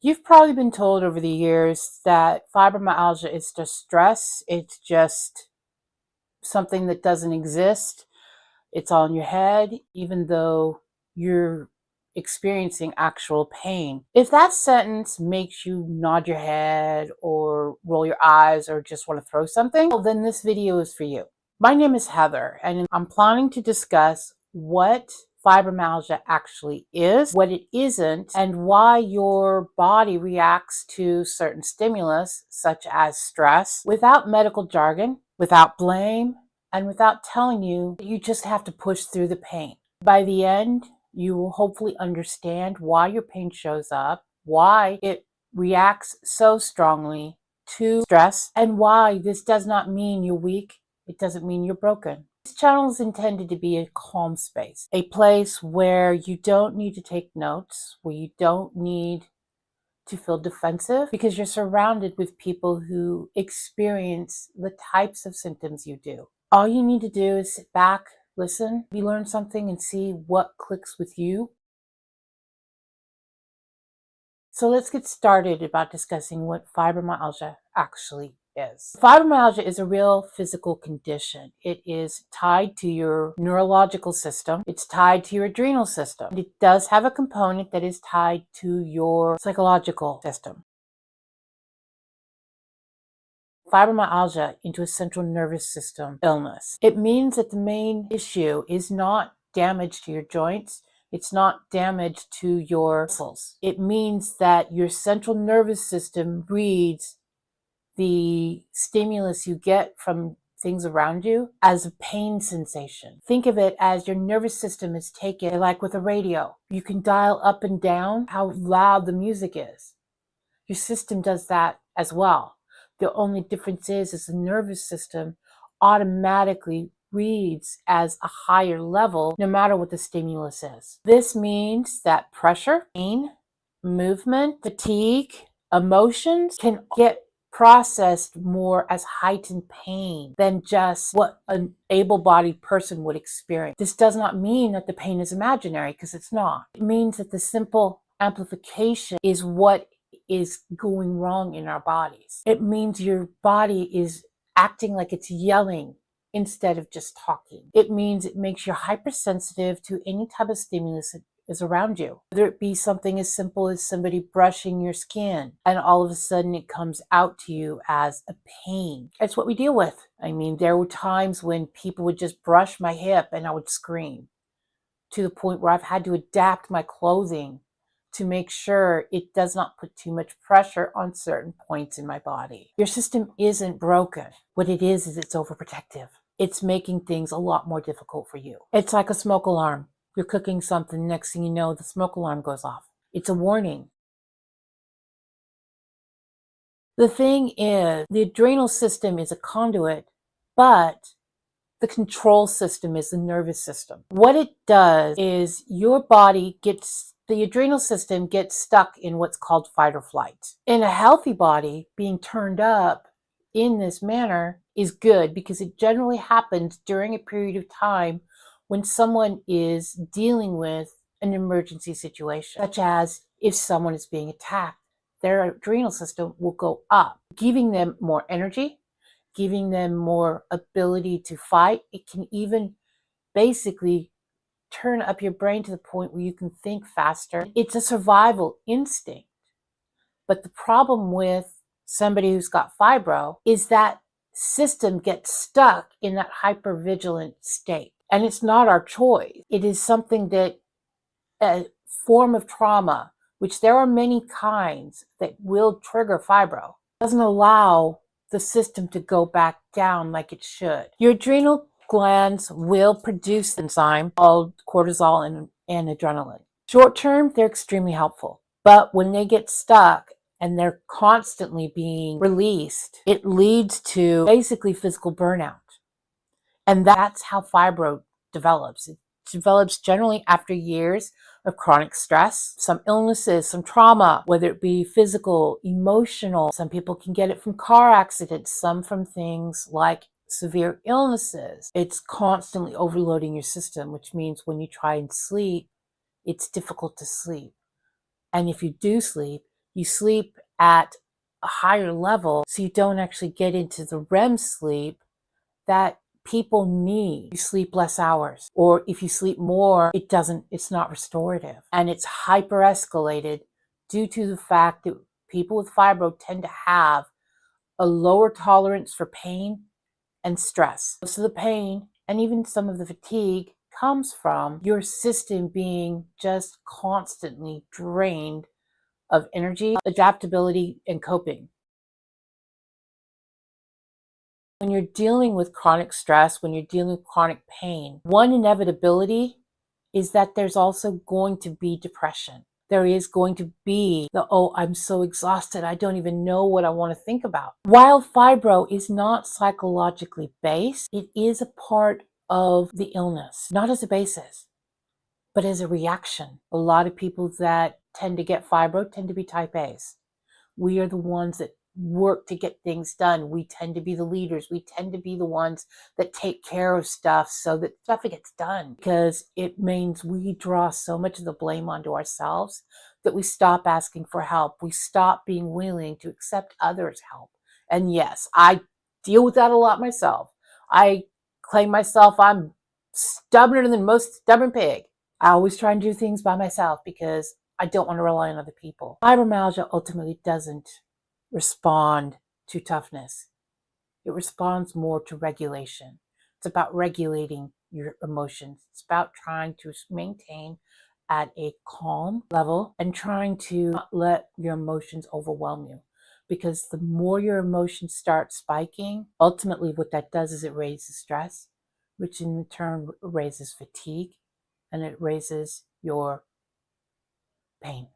You've probably been told over the years that fibromyalgia is just stress. It's just something that doesn't exist. It's all in your head, even though you're experiencing actual pain. If that sentence makes you nod your head or roll your eyes or just want to throw something, well, then this video is for you. My name is Heather, and I'm planning to discuss what fibromyalgia actually is, what it isn't, and why your body reacts to certain stimulus, such as stress, without medical jargon, without blame, and without telling you that you just have to push through the pain. By the end, you will hopefully understand why your pain shows up, why it reacts so strongly to stress, and why this does not mean you're weak. It doesn't mean you're broken. This channel is intended to be a calm space, a place where you don't need to take notes, where you don't need to feel defensive, because you're surrounded with people who experience the types of symptoms you do. All you need to do is sit back, listen, you learn something, and see what clicks with you. So let's get started about discussing what fibromyalgia actually is. Fibromyalgia is a real physical condition. It is tied to your neurological system. It's tied to your adrenal system. It does have a component that is tied to your psychological system. Fibromyalgia into a central nervous system illness. It means that the main issue is not damage to your joints. It's not damage to your muscles. It means that your central nervous system reads the stimulus you get from things around you as a pain sensation. Think of it as your nervous system is taken, like with a radio. You can dial up and down how loud the music is. Your system does that as well. The only difference is the nervous system automatically reads as a higher level no matter what the stimulus is. This means that pressure, pain, movement, fatigue, emotions can get processed more as heightened pain than just what an able-bodied person would experience. This does not mean that the pain is imaginary, because it's not. It means that the simple amplification is what is going wrong in our bodies. It means your body is acting like it's yelling instead of just talking. It means it makes you hypersensitive to any type of stimulus that is around you. Whether it be something as simple as somebody brushing your skin and all of a sudden it comes out to you as a pain. It's what we deal with. I mean, there were times when people would just brush my hip and I would scream, to the point where I've had to adapt my clothing to make sure it does not put too much pressure on certain points in my body. Your system isn't broken. What it is it's overprotective. It's making things a lot more difficult for you. It's like a smoke alarm. You're cooking something, next thing you know, the smoke alarm goes off. It's a warning. The thing is, the adrenal system is a conduit, but the control system is the nervous system. What it does is the adrenal system gets stuck in what's called fight or flight. In a healthy body, being turned up in this manner is good, because it generally happens during a period of time when someone is dealing with an emergency situation, such as if someone is being attacked, their adrenal system will go up, giving them more energy, giving them more ability to fight. It can even basically turn up your brain to the point where you can think faster. It's a survival instinct. But the problem with somebody who's got fibro is that system gets stuck in that hypervigilant state. And it's not our choice. It is something that a form of trauma, which there are many kinds that will trigger fibro, doesn't allow the system to go back down like it should. Your adrenal glands will produce an enzyme called cortisol and adrenaline. Short term, they're extremely helpful. But when they get stuck and they're constantly being released, it leads to basically physical burnout. And that's how fibro develops. It develops generally after years of chronic stress, some illnesses, some trauma, whether it be physical, emotional. Some people can get it from car accidents, some from things like severe illnesses. It's constantly overloading your system, which means when you try and sleep, it's difficult to sleep. And if you do sleep, You sleep at a higher level so you don't actually get into the REM sleep that people need. You sleep less hours, or if you sleep more, it's not restorative, and it's hyper escalated due to the fact that people with fibro tend to have a lower tolerance for pain and stress. Most of the pain and even some of the fatigue comes from your system being just constantly drained of energy, adaptability, and coping. When you're dealing with chronic stress, when you're dealing with chronic pain, one inevitability is that there's also going to be depression. There is going to be oh, I'm so exhausted, I don't even know what I want to think about. While fibro is not psychologically based, it is a part of the illness, not as a basis, but as a reaction. A lot of people that tend to get fibro tend to be type A's. We are the ones that work to get things done. We tend to be the leaders. We tend to be the ones that take care of stuff so that stuff gets done, because it means we draw so much of the blame onto ourselves that we stop asking for help. We stop being willing to accept others' help. And yes, I deal with that a lot myself. I claim myself I'm stubborner than most stubborn pig. I always try and do things by myself because I don't want to rely on other people. Fibromyalgia ultimately doesn't respond to toughness. It responds more to regulation. It's about regulating your emotions. It's about trying to maintain at a calm level and trying to not let your emotions overwhelm you. Because the more your emotions start spiking, ultimately what that does is it raises stress, which in turn raises fatigue, and it raises your pain.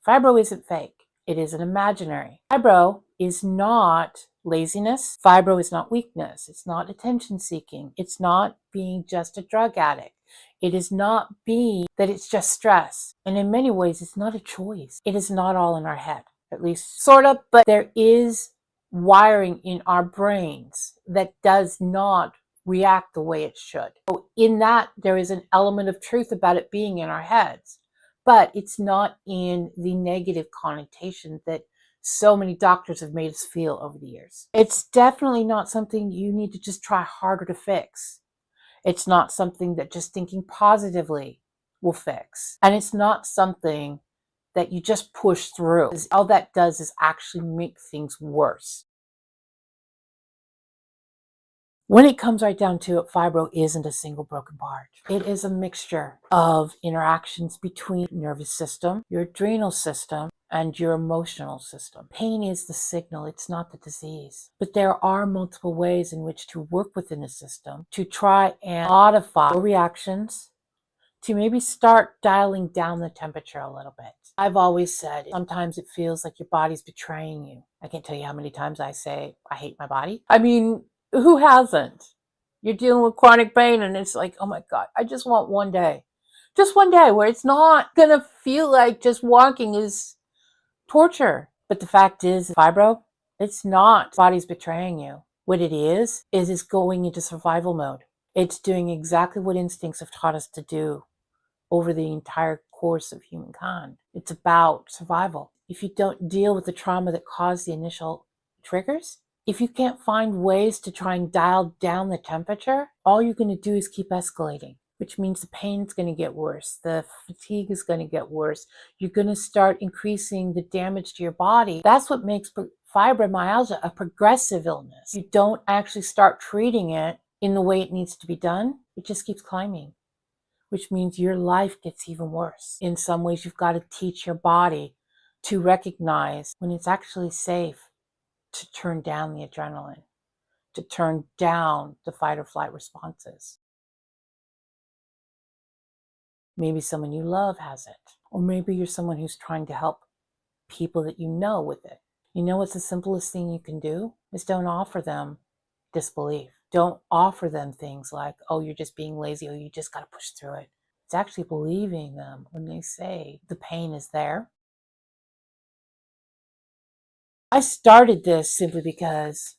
Fibro isn't fake. It isn't imaginary. Fibro is not laziness. Fibro is not weakness. It's not attention seeking. It's not being just a drug addict. It is not being that it's just stress. And in many ways, it's not a choice. It is not all in our head, at least sort of, but there is wiring in our brains that does not react the way it should. So in that, there is an element of truth about it being in our heads. But it's not in the negative connotation that so many doctors have made us feel over the years. It's definitely not something you need to just try harder to fix. It's not something that just thinking positively will fix. And it's not something that you just push through. All that does is actually make things worse. When it comes right down to it, fibro isn't a single broken part. It is a mixture of interactions between your nervous system, your adrenal system, and your emotional system. Pain is the signal, it's not the disease. But there are multiple ways in which to work within the system to try and modify your reactions, to maybe start dialing down the temperature a little bit. I've always said sometimes it feels like your body's betraying you. I can't tell you how many times I say I hate my body. I mean, who hasn't? You're dealing with chronic pain and it's like, oh my God, I just want one day. Just one day where it's not going to feel like just walking is torture. But the fact is, fibro, it's not body's betraying you. What it is it's going into survival mode. It's doing exactly what instincts have taught us to do over the entire course of humankind. It's about survival. If you don't deal with the trauma that caused the initial triggers, if you can't find ways to try and dial down the temperature, all you're going to do is keep escalating, which means the pain's going to get worse. The fatigue is going to get worse. You're going to start increasing the damage to your body. That's what makes fibromyalgia a progressive illness. You don't actually start treating it in the way it needs to be done. It just keeps climbing, which means your life gets even worse. In some ways, you've got to teach your body to recognize when it's actually safe to turn down the adrenaline, to turn down the fight or flight responses. Maybe someone you love has it, or maybe you're someone who's trying to help people that you know with it. You know what's the simplest thing you can do? Is don't offer them disbelief. Don't offer them things like, oh, you're just being lazy, or you just got to push through it. It's actually believing them when they say the pain is there. I started this simply because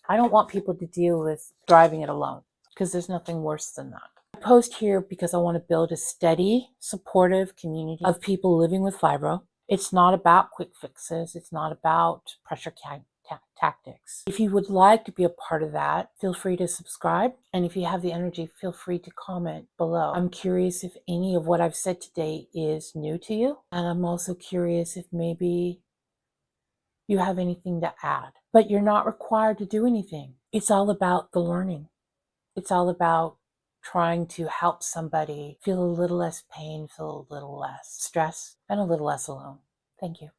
I don't want people to deal with driving it alone, because there's nothing worse than that. I post here because I want to build a steady, supportive community of people living with fibro. It's not about quick fixes. It's not about pressure tactics. If you would like to be a part of that, feel free to subscribe. And if you have the energy, feel free to comment below. I'm curious if any of what I've said today is new to you. And I'm also curious if maybe you have anything to add. But you're not required to do anything. It's all about the learning. It's all about trying to help somebody feel a little less pain, feel a little less stress, and a little less alone. Thank you.